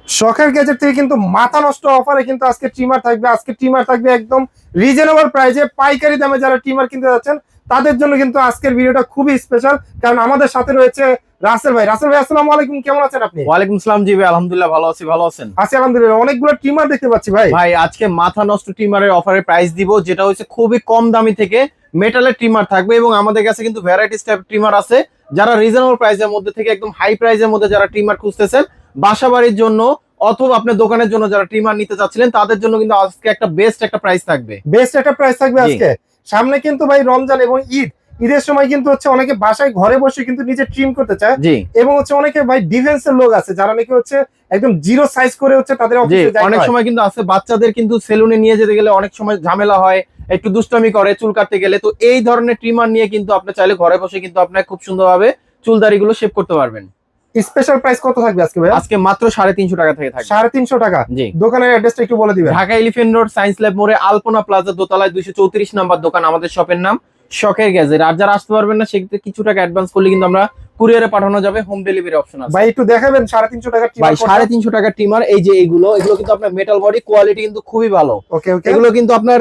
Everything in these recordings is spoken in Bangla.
শখের গ্যাজেট থেকে কিন্তু মাথা নষ্ট অফারে কিন্তু আজকে ট্রিমার থাকবে। আজকে ট্রিমার থাকবে একদম রিজনেবল প্রাইসে, পাইকারি দামে। যারা ট্রিমার কিনতে যাচ্ছেন তাদের জন্য কিন্তু আজকের ভিডিওটা খুবই স্পেশাল, কারণ আমাদের সাথে রয়েছে রাসেল ভাই। রাসেল ভাই, আসসালামু আলাইকুম, কেমন আছেন আপনি? ওয়ালাইকুম সালাম। জি ভাই, আলহামদুলিল্লাহ ভালো আছি। ভালো আছেন? আছি আলহামদুলিল্লাহ। অনেকগুলো ট্রিমার দেখতে পাচ্ছি ভাই। ভাই আজকে মাথা নষ্ট ট্রিমারের অফারে প্রাইস দিব, যেটা হচ্ছে খুবই কম দামি থেকে মেটালের ট্রিমার থাকবে। এবং আমাদের কাছে কিন্তু ভ্যারাইটিস টাইপ ট্রিমার আছে। যারা রিজনেবল প্রাইসের মধ্যে থেকে একদম হাই প্রাইসের মধ্যে যারা ট্রিমার খুঁজতেছেন বাসা বাড়ির জন্য অথবা আপনার দোকানের জন্য যারা ট্রিমার নিতে চাচ্ছিলেন তাদের জন্য কিন্তু আজকে একটা বেস্ট একটা প্রাইস থাকবে। বেস্ট একটা প্রাইস থাকবে জি। আজকে। সামনে কিন্তু ভাই রমজান এবং ঈদ। ঈদের সময় কিন্তু হচ্ছে অনেকে বাসায় ঘরে বসে কিন্তু নিজে ট্রিম করতে চায়। জি এবং হচ্ছে অনেকে ভাই ডিফেন্সের লোক আছে যারা নাকি হচ্ছে একদম জিরো সাইজ করে হচ্ছে তাদের জি অফিসে যায়। অনেক সময় কিন্তু আছে বাচ্চাদের কিন্তু সেলুনে নিয়ে যেতে গেলে অনেক সময় ঝামেলা হয়, একটু দুষ্টামি করে চুল কাটতে গেলে। তো এই ধরনের ট্রিমার নিয়ে কিন্তু আপনি চাইলে ঘরে বসে কিন্তু আপনি খুব সুন্দরভাবে চুলদারি গুলো শেভ করতে পারবেন। স্পেশাল প্রাইস কত থাকবে আজকে ভাই? আজকে মাত্র 350 টাকা থেকে থাকবে। 350 টাকা। জি। দোকানের অ্যাড্রেসটা একটু বলে দিবেন। Dhaka elephant road science lab মোড়ে আলপনা প্লাজা দোতলায় 234 নাম্বার দোকান। আমাদের শপের নাম শখের গ্যাজেট। আর যারা আসতে পারবেন না সেক্ষেত্রে কিছু টাকা অ্যাডভান্স করলে কিন্তু আমরা কুরিয়ারে পাঠানো যাবে, হোম ডেলিভারি অপশন আছে। ভাই একটু দেখাবেন 350 টাকা ভাই 350 টাকা ট্রিমার। এই যে এগুলো কিন্তু আপনার মেটাল বডি, কোয়ালিটি কিন্তু খুবই ভালো। ওকে ওকে। এগুলো কিন্তু আপনার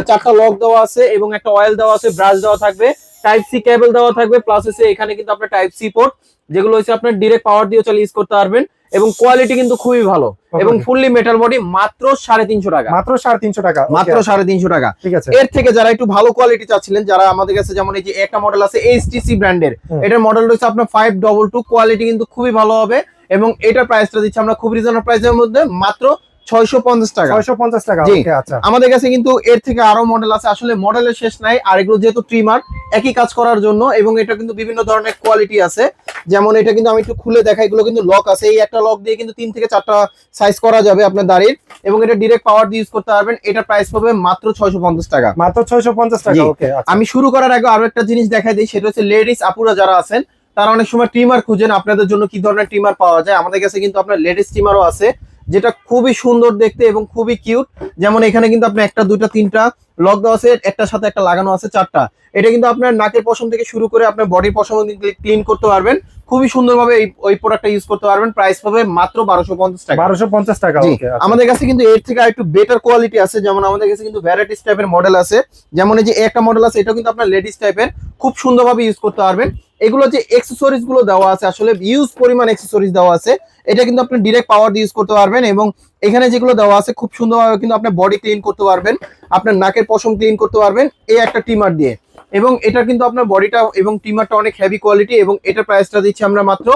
চারটা লক দেওয়া আছে এবং একটা অয়েল দেওয়া আছে, ব্রাশ দেওয়া থাকবে, টাইপ সি কেবল দেওয়া থাকবে, প্লাস হচ্ছে এখানে কিন্তু আপনার টাইপ সি পোর্ট, যেগুলো হচ্ছে আপনার ডিরেক্ট পাওয়ার দিয়ে চালিয়ে ইউজ করতে পারবেন। এবং কোয়ালিটি কিন্তু খুবই ভালো এবং ফুললি মেটাল বডি। মাত্র 350 টাকা। মাত্র 350 টাকা। মাত্র 350 টাকা। ঠিক আছে। এর থেকে যারা একটু ভালো কোয়ালিটি চাচ্ছিলেন, যারা আমাদের কাছে, যেমন এই যে একটা মডেল আছে এইচটিসি ব্র্যান্ডের, এটার মডেল রয়েছে আপনার 522। কোয়ালিটি কিন্তু খুবই ভালো হবে এবং এটার প্রাইসটা দিচ্ছে আমরা খুব রিজনেবল প্রাইসের মধ্যে মাত্র 650 টাকা। 650 টাকা। জি। ওকে আচ্ছা। আমাদের কাছে কিন্তু এর থেকে আরো মডেল আছে, আসলে মডেলের শেষ নাই। আর এগুলো যেহেতু ট্রিমার একই কাজ করার জন্য, এবং এটা কিন্তু বিভিন্ন ধরনের কোয়ালিটি আছে। যেমন এটা কিন্তু আমি একটু খুলে দেখাই, এগুলো কিন্তু লক আছে। এই একটা লক দিয়ে কিন্তু 3 থেকে 4টা সাইজ করা যাবে আপনার দাড়ির, এবং এটা ডিরেক্ট পাওয়ার দিয়ে ইউজ করতে পারবেন। এটা প্রাইস পাবে মাত্র 650 টাকা। মাত্র 650 টাকা। জি। ওকে আচ্ছা। আমি শুরু করার আগে আরো একটা জিনিস দেখাই দিই, সেটা হচ্ছে লেডিস আপুরা যারা আছেন তারা অনেক সময় ট্রিমার খুঁজেন, আপনাদের জন্য কি ধরনের ট্রিমার পাওয়া যায়। আমাদের কাছে কিন্তু আপনার লেডিস ট্রিমারও আছে, যেটা খুবই সুন্দর দেখতে এবং খুবই কিউট। যেমন এখানে কিন্তু আপনার একটা, দুইটা, তিনটা লক দেওয়া আছে, একটার সাথে একটা লাগানো আছে, 4টা। এটা কিন্তু আপনার নাকের পশম থেকে শুরু করে আপনার বডির পশম ক্লিন করতে পারবেন। খুবই সুন্দরভাবে ওই প্রোডাক্টটা ইউজ করতে পারবেন। প্রাইস পাবে মাত্র 1250 টাকা। 1250 টাকা। জি। ওকে আচ্ছা। আমাদের কাছে কিন্তু এর থেকে আরেকটু বেটার কোয়ালিটি আছে। যেমন আমাদের কাছে কিন্তু ভ্যারাইটিস টাইপের মডেল আছে। যেমন এই যে একটা মডেল আছে, এটা কিন্তু আপনার লেডিস টাইপের, খুব সুন্দরভাবে ইউজ করতে পারবেন। এগুলো যে অ্যাকসেসরিজ গুলো দেওয়া আছে, আসলে ইউজ পরিমাণ অ্যাকসেসরিজ দেওয়া আছে। এটা কিন্তু আপনি ডিরেক্ট পাওয়ার দিয়ে ইউজ করতে পারবেন। এবং এখানে যেগুলো দেওয়া আছে খুব সুন্দরভাবে কিন্তু আপনি বডি ক্লিন করতে পারবেন, আপনার নাকের পশম ক্লিন করতে পারবেন এই একটা ট্রিমার দিয়ে। এবং এটা কিন্তু আপনার বডিটা এবং ট্রিমারটা অনেক হেভি কোয়ালিটি, এবং এটা প্রাইসটা দিচ্ছি আমরা মাত্র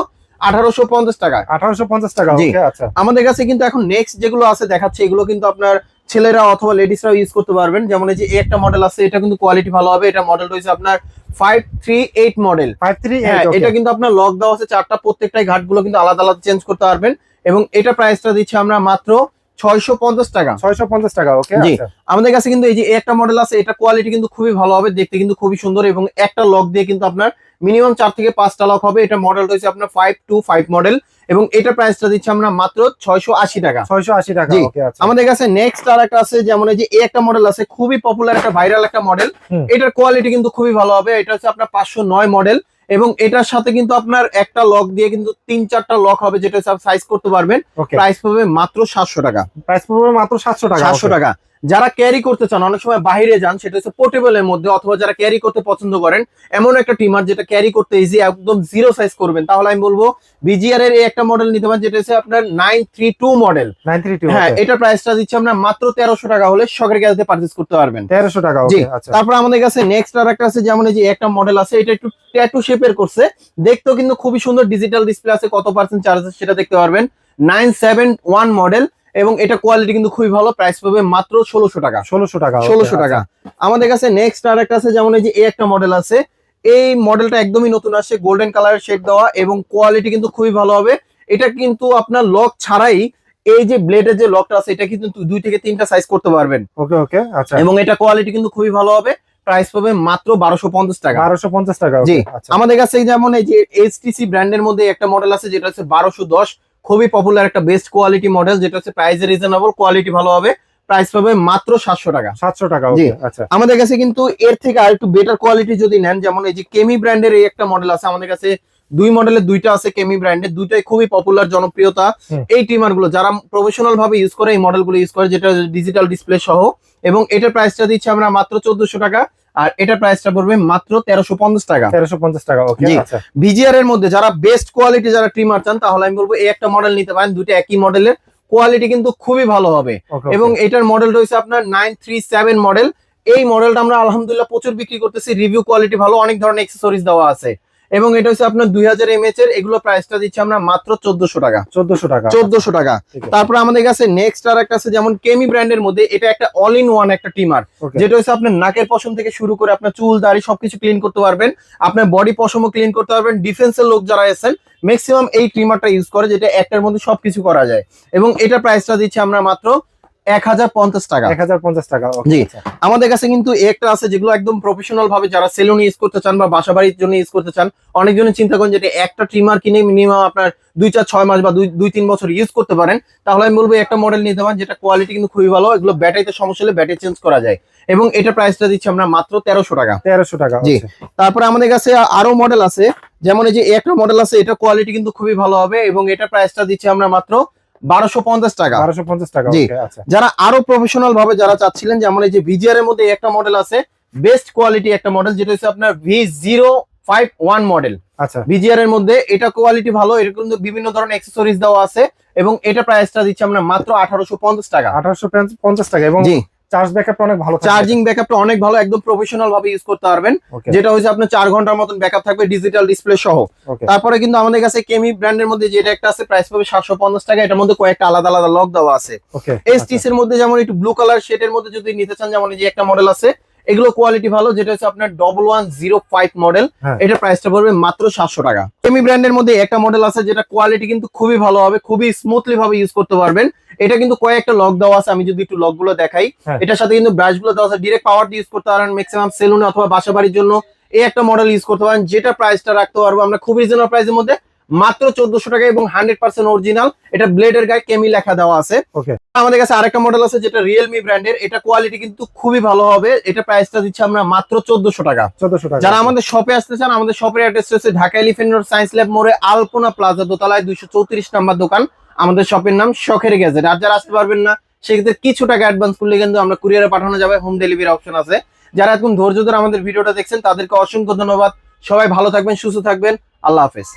1850 টাকা। 1850 টাকা। জি। ওকে আচ্ছা। আমাদের কাছে কিন্তু এখন নেক্সট যেগুলো আছে দেখাচ্ছে, এগুলো কিন্তু আপনার ছেলেরা অথবা লেডিসরাও ইউজ করতে পারবেন। যেমন এই যে একটা মডেল আছে, এটা কিন্তু কোয়ালিটি ভালো হবে। এটা মডেল রয়েছে আপনার 538 মডেল। 538। হ্যাঁ, এটা কিন্তু আপনার লক দেওয়া আছে 4টা, প্রত্যেকটাই ঘাটগুলো কিন্তু আলাদা আলাদা চেঞ্জ করতে পারবেন। এবং এটা প্রাইসটা দিচ্ছি আমরা মাত্র 650 টাকা। 650 টাকা। ওকে জি। আচ্ছা। আমাদের কাছে কিন্তু এই যে একটা মডেল আছে, এটা কোয়ালিটি কিন্তু খুবই ভালো হবে, দেখতে কিন্তু খুবই সুন্দর। এবং একটা লক দিয়ে কিন্তু আপনার মিনিমাম 4 থেকে 5টা লক হবে। এটা মডেল রয়েছে আপনার 525 মডেল, এবং এটা প্রাইসটা দিচ্ছি আমরা মাত্র 680 টাকা। 680 টাকা। জি। ওকে আচ্ছা। আমাদের কাছে নেক্সট আর একটা আছে, যেমন এই যে একটা মডেল আছে, খুবই পপুলার একটা ভাইরাল একটা মডেল। এটার কোয়ালিটি কিন্তু খুবই ভালো হবে। এটা হচ্ছে আপনার 509 মডেল, এবং এটার সাথে কিন্তু আপনার একটা লক দিয়ে কিন্তু 3-4টা লক হবে, যেটা সাইজ করতে পারবেন। ওকে। প্রাইস পাবে মাত্র 700 টাকা। প্রাইস পড়বে মাত্র 700 টাকা। 700 টাকা। যারা ক্যারি করতে চান, অনেক সময় বাইরে যান, সেটা হচ্ছে পোর্টেবলের মধ্যে, অথবা যারা ক্যারি করতে পছন্দ করেন এমন একটা ট্রিমার যেটা ক্যারি করতে ইজি, একদম জিরো সাইজ করবেন, তাহলে আমি বলবো বিজিআর এর এই একটা মডেল নিতে পারেন, যেটা হচ্ছে আপনার 932 মডেল। 932। হ্যাঁ, এটা প্রাইসটা দিচ্ছি আমরা মাত্র 1300 টাকা হলে শখের গ্যাজেটে পারচেজ করতে পারবেন। 1300 টাকা। জি। ওকে আচ্ছা। তারপর আমাদের কাছে নেক্সট আর একটা আছে, যেমন এই যে একটা মডেল আছে, এটা একটু ট্যাটু শেপের করছে, দেখতেও কিন্তু খুবই সুন্দর। ডিজিটাল ডিসপ্লে আছে, কত পার্সেন্ট চার্জ আছে সেটা দেখতে পারবেন। 971 মডেল, এবং এটা কোয়ালিটি কিন্তু খুবই ভালো। প্রাইস পাবে মাত্র 1600 টাকা। 1600 টাকা। 1600 টাকা। আমাদের কাছে নেক্সট আর একটা আছে, যেমন এই যে একটা মডেল আছে, এই মডেলটা একদমই নতুন আসছে, গোল্ডেন কালারের শেড দেওয়া, এবং কোয়ালিটি কিন্তু খুবই ভালো হবে। এটা কিন্তু আপনার লক ছাড়াই এই যে ব্লেডের যে লকটা আছে, এটা কিন্তু 2 থেকে 3টা সাইজ করতে পারবেন। ওকে ওকে আচ্ছা। এবং এটা কোয়ালিটি কিন্তু খুবই ভালো হবে। প্রাইস পাবে মাত্র 1250 টাকা। 1250 টাকা। জি। আচ্ছা। আমাদের কাছে যেমন এই যে এইচটিসি ব্র্যান্ডের মধ্যে একটা মডেল আছে, যেটা হচ্ছে 1210, খুবই পপুলার একটা বেস্ট কোয়ালিটি মডেল, যেটা হচ্ছে প্রাইস রিজনেবল, কোয়ালিটি ভালো হবে। প্রাইস পাবে মাত্র 700 টাকা। 700 টাকা। জি। ওকে আচ্ছা। আমাদের কাছে কিন্তু এর থেকে আর একটু বেটার কোয়ালিটি যদি নেন, যেমন এই যে কেমি ব্র্যান্ডের এই একটা মডেল আছে আমাদের কাছে, দুই মডেলের দুইটা আছে কেমি ব্র্যান্ডের, দুইটাই খুবই পপুলার জনপ্রিয়তা। এই ট্রিমার গুলো যারা প্রফেশনাল ভাবে ইউজ করে এই মডেলগুলো ইউজ করে, যেটা ডিজিটাল ডিসপ্লে সহ। এবং এটার প্রাইসটা দিচ্ছি আমরা মাত্র 1400 টাকা, আর এটার প্রাইসটা পড়বে মাত্র 1350 টাকা। 1350 টাকা, ওকে। জি। আচ্ছা, ভিজিআর এর মধ্যে যারা বেস্ট কোয়ালিটি যারা ট্রিমার চান, তাহলে আমি বলবো এই একটা মডেল নিতে পারেন, দুটো একই মডেলের, কোয়ালিটি কিন্তু খুবই ভালো হবে। ওকে, এবং এটার মডেল রয়েছে আপনার 937 মডেল। এই মডেলটা আমরা আলহামদুলিল্লাহ প্রচুর বিক্রি করতেছি, রিভিউ কোয়ালিটি ভালো, অনেক ধরনের অ্যাক্সেসরিজ দেওয়া আছে। এবং এটা হচ্ছে আপনার 2000 mAh এর, এগুলো প্রাইসটা দিচ্ছি আমরা মাত্র 1400 টাকা। 1400 টাকা, 1400 টাকা। ঠিক আছে। তারপরে আমাদের কাছে নেক্সট আর একটা আছে, যেমন কেমি ব্র্যান্ডের মধ্যে এটা একটা অল ইন ওয়ান একটা ট্রিমার, Okay. যেটা হচ্ছে আপনার নাকের পশম থেকে শুরু করে আপনার চুল দাড়ি সবকিছু ক্লিন করতে পারবেন, আপনার বডি পশমও ক্লিন করতে পারবেন। ডিফেন্সের লোক যারা আছেন ম্যাক্সিমাম এই ট্রিমারটা ইউজ করে, যেটা একটার মধ্যে সবকিছু করা যায়। এবং এটা প্রাইসটা দিচ্ছি আমরা মাত্র 1050 টাকা। 1050 টাকা, ওকে। জি। আচ্ছা, আমাদের কাছে কিন্তু একটা আছে যেগুলো একদম প্রফেশনাল ভাবে যারা সেলুন ইউজ করতে চান বা বাসা বাড়ির জন্য ইউজ করতে চান, অনেকজনের চিন্তা করেন যে একটা ট্রিমার কিনে মিনিমাম আপনার 2-4-6 মাস বা 2-3 বছর ইউজ করতে পারেন, তাহলে আমি বলবো একটা মডেল নিতে পারেন, যেটা কোয়ালিটি কিন্তু খুবই ভালো। এগুলো ব্যাটারিতে সমস্যা হলে ব্যাটারি চেঞ্জ করা যায়। এবং এটা প্রাইসটা দিচ্ছি আমরা মাত্র 1300 টাকা। 1300 টাকা, জি। okay. তারপরে আমাদের কাছে আরো মডেল আছে, যেমন এই যে একটা মডেল আছে, এটা কোয়ালিটি কিন্তু খুবই ভালো হবে। এবং এটা প্রাইসটা দিচ্ছি আমরা মাত্র 1250 টাকা। 1250 টাকা, জি। ওকে। আচ্ছা, যারা আরো প্রফেশনাল ভাবে যারা চাচ্ছিলেন, যেমন এই যে ভিজিআর এর মধ্যে একটা মডেল আছে, বেস্ট কোয়ালিটি একটা মডেল, যেটা হচ্ছে আপনার V051 মডেল। আচ্ছা, ভিজিআর এর মধ্যে এটা কোয়ালিটি ভালো, এটা কিন্তু বিভিন্ন ধরনের অ্যাক্সেসরিজ দেওয়া আছে। এবং এটা প্রাইসটা দিচ্ছি আমরা মাত্র 1850 টাকা। 1850 টাকা। এবং জি। চার্জ ব্যাকআপটা অনেক ভালো থাকবে। চার্জিং ব্যাকআপটা অনেক ভালো, একদম প্রফেশনাল ভাবে ইউজ করতে পারবেন, Okay. যেটা হচ্ছে আপনার 4 ঘন্টার মতন ব্যাকআপ থাকবে ডিজিটাল ডিসপ্লে সহ। Okay. তারপরে কিন্তু আমাদের কাছে কেমি ব্র্যান্ডের মধ্যে যেটা একটা আছে, প্রাইস পাবে 750 টাকা। এটার মধ্যে কয়েকটা আলাদা আলাদা লক দেওয়া আছে। ওকে, এসটিস এর মধ্যে যেমন একটু ব্লু কালার শেডের মধ্যে যদি নিতে চান, যেমন এই যে একটা মডেল আছে, এগুলো কোয়ালিটি ভালো, যেটা হচ্ছে আপনার 1105 মডেল। হ্যাঁ। এটা প্রাইসটা পড়বে মাত্র 700 টাকা। সেমি ব্র্যান্ডের মধ্যে একটা মডেল আছে, যেটা কোয়ালিটি কিন্তু খুবই ভালো হবে, খুবই স্মুথলি ভাবে ইউজ করতে পারবেন। এটা কিন্তু কয়েকটা লক দেওয়া আছে, আমি যদি একটু লক গুলো দেখাই। হ্যাঁ। এটার সাথে কিন্তু ব্রাশ গুলো দেওয়া আছে, ডিরেক্ট পাওয়ার দিয়ে ইউজ করতে পারেন ম্যাক্সিমাম সেলুনে অথবা বাসা বাড়ির জন্য। এই একটা মডেল ইউজ করতে পারেন, যেটা প্রাইসটা রাখতে পারবো আমরা খুব রিজনেবল প্রাইসের মধ্যে, মাত্র 1400 টাকা। এবং 100% অরিজিনাল, এটা ব্লেডের গায়ে কেমি লেখা দেওয়া আছে। ওকে। আমাদের কাছে আরেকটা মডেল আছে, যেটা রিয়েলমি ব্র্যান্ডের, এটা কোয়ালিটি কিন্তু খুবই ভালো হবে। এটা প্রাইসটা দিচ্ছি আমরা মাত্র 1400 টাকা। 1400 টাকা। যারা আমাদের শপে আসতে চান, আমাদের শপের অ্যাড্রেস হচ্ছে Dhaka elephant road, science lab মোড়ে, আলপনা প্লাজা দোতলায় 234 নাম্বার দোকান। আমাদের শপের নাম শখের গ্যাজেট। আর যারা আসতে পারবেন না, সেক্ষেত্রে কিছু টাকা অ্যাডভান্স করলে কিন্তু আমরা কুরিয়ারে পাঠানো যাবে, হোম ডেলিভারি অপশন আছে। যারা এখন ধৈর্য ধরে আমাদের ভিডিওটা দেখছেন, তাদেরকে অসংখ্য ধন্যবাদ। সবাই ভালো থাকবেন, সুস্থ থাকবেন। আল্লাহ হাফেজ।